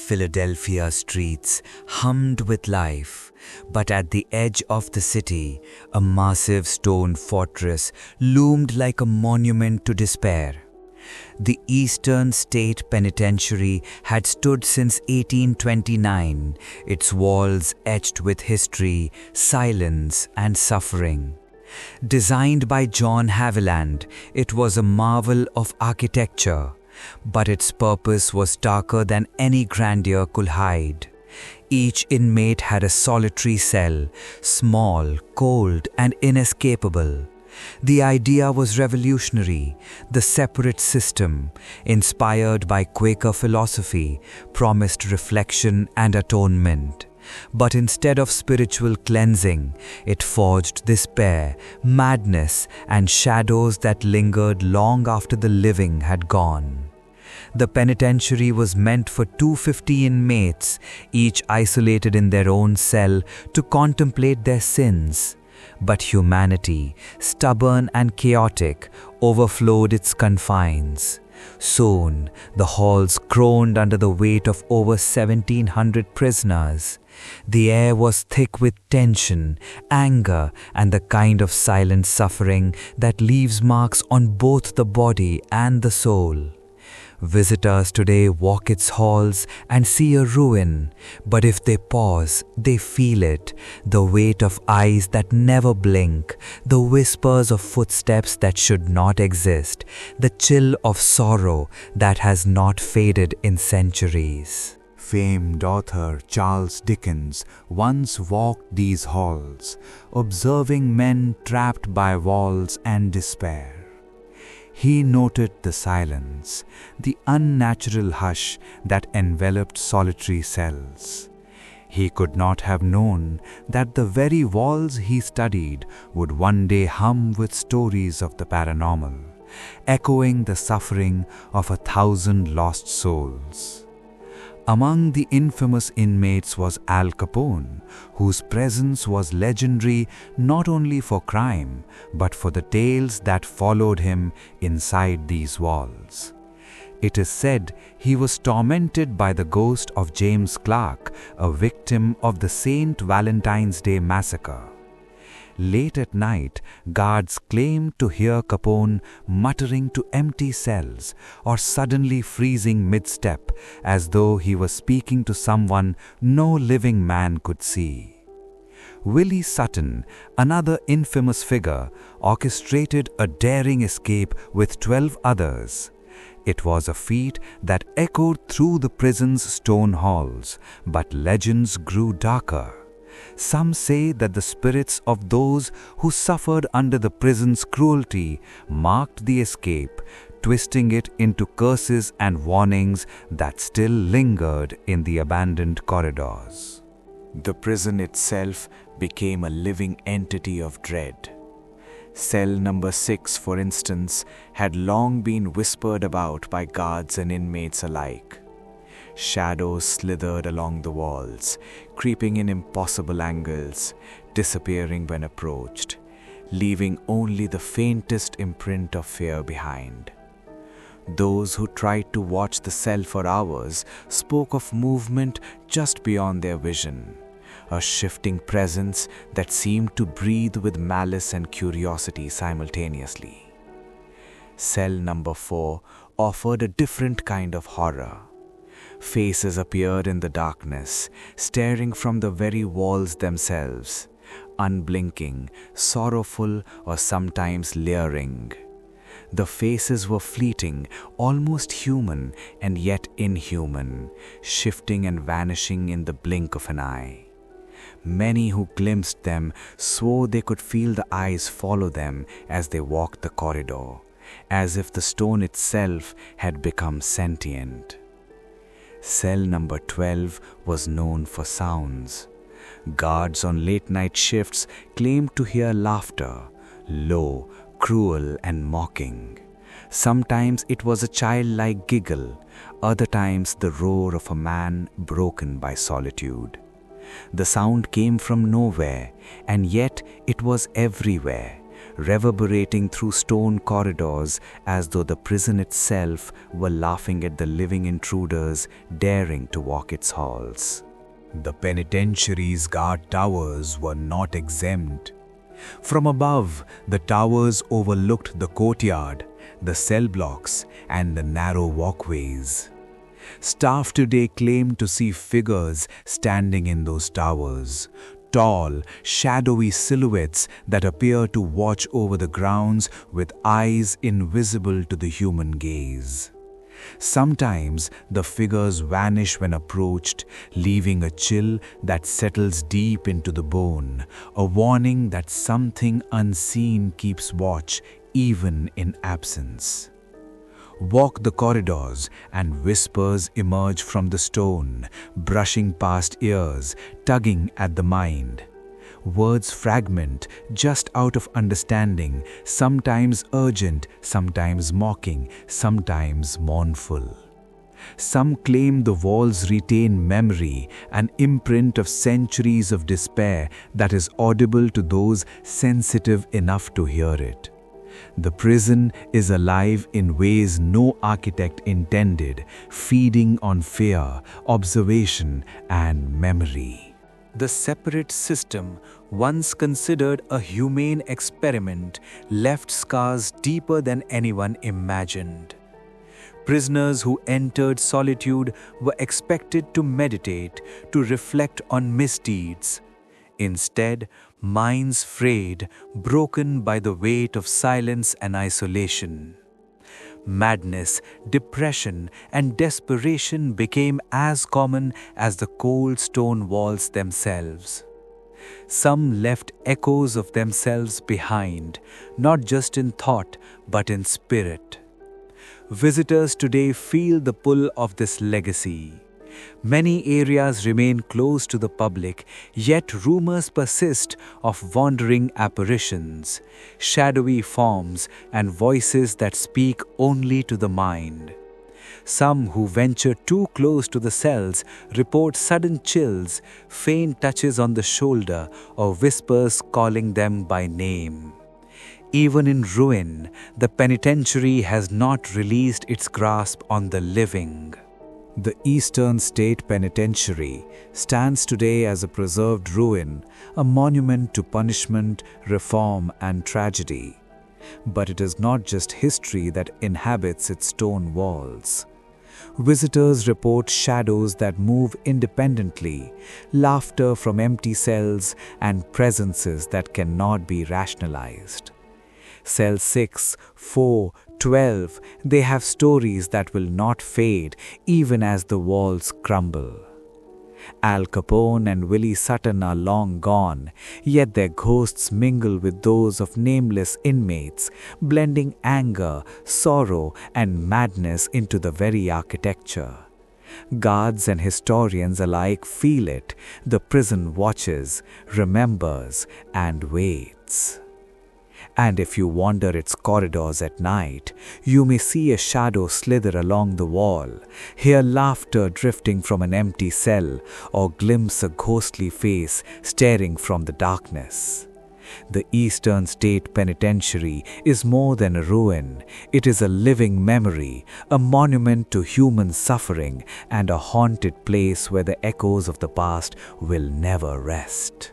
Philadelphia streets hummed with life, but at the edge of the city, a massive stone fortress loomed like a monument to despair. The Eastern State Penitentiary had stood since 1829, its walls etched with history, silence, and suffering. Designed by John Haviland, it was a marvel of architecture, but its purpose was darker than any grandeur could hide. Each inmate had a solitary cell, small, cold, and inescapable. The idea was revolutionary. The separate system, inspired by Quaker philosophy, promised reflection and atonement. But instead of spiritual cleansing, it forged despair, madness, and shadows that lingered long after the living had gone. The penitentiary was meant for 250 inmates, each isolated in their own cell to contemplate their sins. But humanity, stubborn and chaotic, overflowed its confines. Soon, the halls groaned under the weight of over 1,700 prisoners. The air was thick with tension, anger, and the kind of silent suffering that leaves marks on both the body and the soul. Visitors today walk its halls and see a ruin, but if they pause, they feel it, the weight of eyes that never blink, the whispers of footsteps that should not exist, the chill of sorrow that has not faded in centuries. Famed author Charles Dickens once walked these halls, observing men trapped by walls and despair. He noted the silence, the unnatural hush that enveloped solitary cells. He could not have known that the very walls he studied would one day hum with stories of the paranormal, echoing the suffering of 1,000 lost souls. Among the infamous inmates was Al Capone, whose presence was legendary not only for crime, but for the tales that followed him inside these walls. It is said he was tormented by the ghost of James Clark, a victim of the St. Valentine's Day massacre. Late at night, guards claimed to hear Capone muttering to empty cells or suddenly freezing mid-step as though he was speaking to someone no living man could see. Willie Sutton, another infamous figure, orchestrated a daring escape with 12 others. It was a feat that echoed through the prison's stone halls, but legends grew darker. Some say that the spirits of those who suffered under the prison's cruelty marked the escape, twisting it into curses and warnings that still lingered in the abandoned corridors. The prison itself became a living entity of dread. Cell number 6, for instance, had long been whispered about by guards and inmates alike. Shadows slithered along the walls, creeping in impossible angles, disappearing when approached, leaving only the faintest imprint of fear behind. Those who tried to watch the cell for hours spoke of movement just beyond their vision, a shifting presence that seemed to breathe with malice and curiosity simultaneously. Cell number 4 offered a different kind of horror. Faces appeared in the darkness, staring from the very walls themselves, unblinking, sorrowful, or sometimes leering. The faces were fleeting, almost human and yet inhuman, shifting and vanishing in the blink of an eye. Many who glimpsed them swore they could feel the eyes follow them as they walked the corridor, as if the stone itself had become sentient. Cell number 12 was known for sounds. Guards on late-night shifts claimed to hear laughter, low, cruel, and mocking. Sometimes it was a childlike giggle, other times the roar of a man broken by solitude. The sound came from nowhere, and yet it was everywhere, reverberating through stone corridors as though the prison itself were laughing at the living intruders daring to walk its halls. The penitentiary's guard towers were not exempt. From above, the towers overlooked the courtyard, the cell blocks, and the narrow walkways. Staff today claim to see figures standing in those towers, tall, shadowy silhouettes that appear to watch over the grounds with eyes invisible to the human gaze. Sometimes the figures vanish when approached, leaving a chill that settles deep into the bone, a warning that something unseen keeps watch even in absence. Walk the corridors and whispers emerge from the stone, brushing past ears, tugging at the mind. Words fragment just out of understanding, sometimes urgent, sometimes mocking, sometimes mournful. Some claim the walls retain memory, an imprint of centuries of despair that is audible to those sensitive enough to hear it. The prison is alive in ways no architect intended, feeding on fear, observation, and memory. The separate system, once considered a humane experiment, left scars deeper than anyone imagined. Prisoners who entered solitude were expected to meditate, to reflect on misdeeds. Instead, minds frayed, broken by the weight of silence and isolation. Madness, depression, and desperation became as common as the cold stone walls themselves. Some left echoes of themselves behind, not just in thought, but in spirit. Visitors today feel the pull of this legacy. Many areas remain closed to the public, yet rumors persist of wandering apparitions, shadowy forms, and voices that speak only to the mind. Some who venture too close to the cells report sudden chills, faint touches on the shoulder, or whispers calling them by name. Even in ruin, the penitentiary has not released its grasp on the living. The Eastern State Penitentiary stands today as a preserved ruin, a monument to punishment, reform, and tragedy. But it is not just history that inhabits its stone walls. Visitors report shadows that move independently, laughter from empty cells, and presences that cannot be rationalized. Cell 6, 4, 12, they have stories that will not fade even as the walls crumble. Al Capone and Willie Sutton are long gone, yet their ghosts mingle with those of nameless inmates, blending anger, sorrow, and madness into the very architecture. Guards and historians alike feel it. The prison watches, remembers, and waits. And if you wander its corridors at night, you may see a shadow slither along the wall, hear laughter drifting from an empty cell, or glimpse a ghostly face staring from the darkness. The Eastern State Penitentiary is more than a ruin. It is a living memory, a monument to human suffering, and a haunted place where the echoes of the past will never rest.